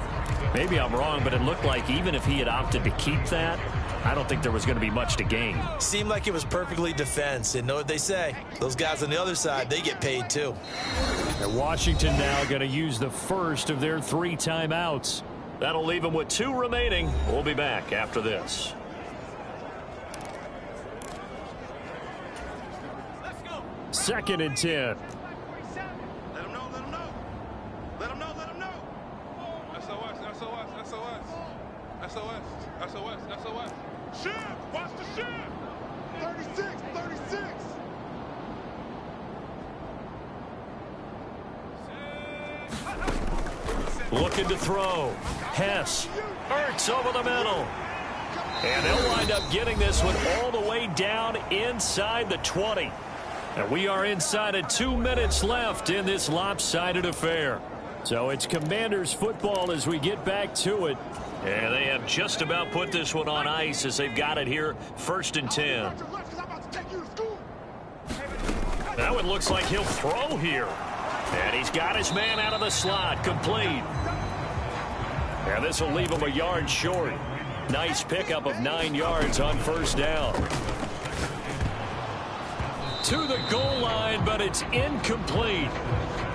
Maybe I'm wrong, but it looked like even if he had opted to keep that, I don't think there was going to be much to gain. Seemed like it was perfectly defense. And know what they say? Those guys on the other side, they get paid too. And Washington now going to use the first of their 3 timeouts. That'll leave them with 2 remaining. We'll be back after this. Let's go. 2nd and 10. Let him know. Let him know. SOS. Shift. Watch the shift. 36. Looking to throw. Hess. Ertz over the middle. And they'll wind up getting this one all the way down inside the 20. And we are inside of 2 minutes left in this lopsided affair. So it's Commanders football as we get back to it. And they have just about put this one on ice as they've got it here, 1st and 10. That one looks like he'll throw here. And he's got his man out of the slot, complete. And this will leave him a yard short. Nice pickup of 9 yards on 1st down. To the goal line, but it's incomplete.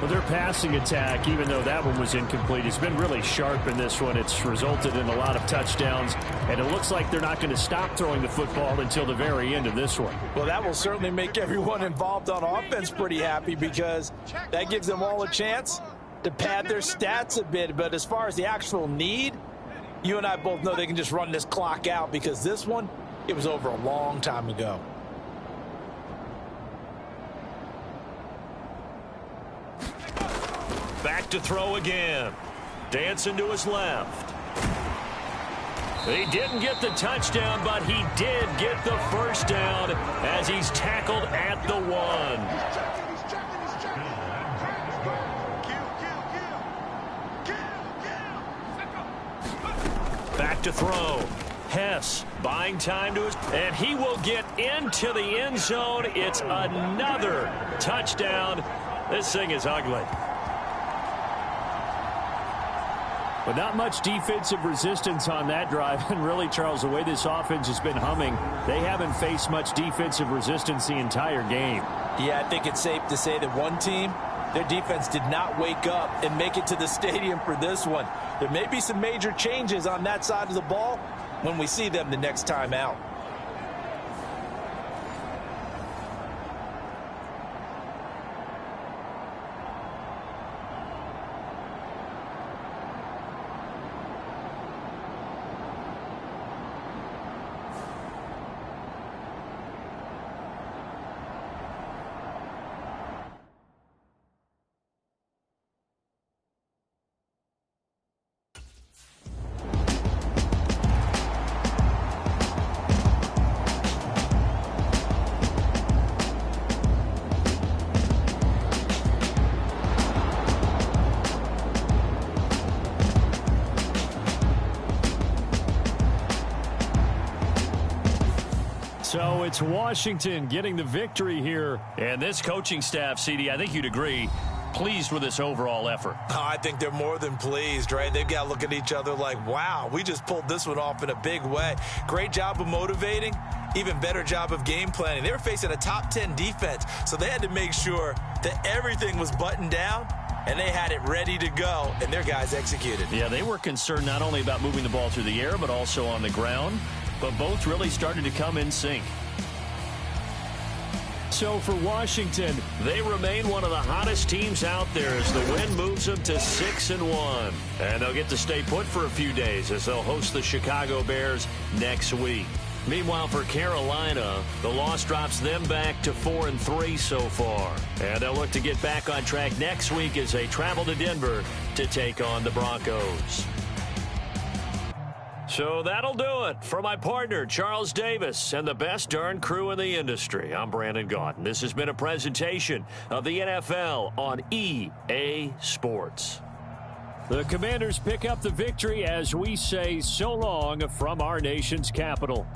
Well, their passing attack, even though that one was incomplete, has been really sharp in this one. It's resulted in a lot of touchdowns, and it looks like they're not going to stop throwing the football until the very end of this one. Well, that will certainly make everyone involved on offense pretty happy, because that gives them all a chance to pad their stats a bit. But as far as the actual need, you and I both know they can just run this clock out, because this one, it was over a long time ago. Back to throw again. Dancing to his left. He didn't get the touchdown, but he did get the first down as he's tackled at the 1. Back to throw. Hess buying time to his, and he will get into the end zone. It's another touchdown. This thing is ugly. But not much defensive resistance on that drive. And really, Charles, the way this offense has been humming, they haven't faced much defensive resistance the entire game. Yeah, I think it's safe to say that one team, their defense did not wake up and make it to the stadium for this one. There may be some major changes on that side of the ball when we see them the next time out. So it's Washington getting the victory here. And this coaching staff, CD, I think you'd agree, pleased with this overall effort. Oh, I think they're more than pleased, right? They've got to look at each other like, wow, we just pulled this one off in a big way. Great job of motivating. Even better job of game planning. They were facing a top 10 defense, so they had to make sure that everything was buttoned down and they had it ready to go, and their guys executed. Yeah, they were concerned not only about moving the ball through the air, but also on the ground. But both really started to come in sync. So for Washington, they remain one of the hottest teams out there as the win moves them to 6-1. And they'll get to stay put for a few days as they'll host the Chicago Bears next week. Meanwhile, for Carolina, the loss drops them back to 4-3 so far. And they'll look to get back on track next week as they travel to Denver to take on the Broncos. So that'll do it. For my partner, Charles Davis, and the best darn crew in the industry, I'm Brandon Gaudin. This has been a presentation of the NFL on EA Sports. The Commanders pick up the victory as we say so long from our nation's capital.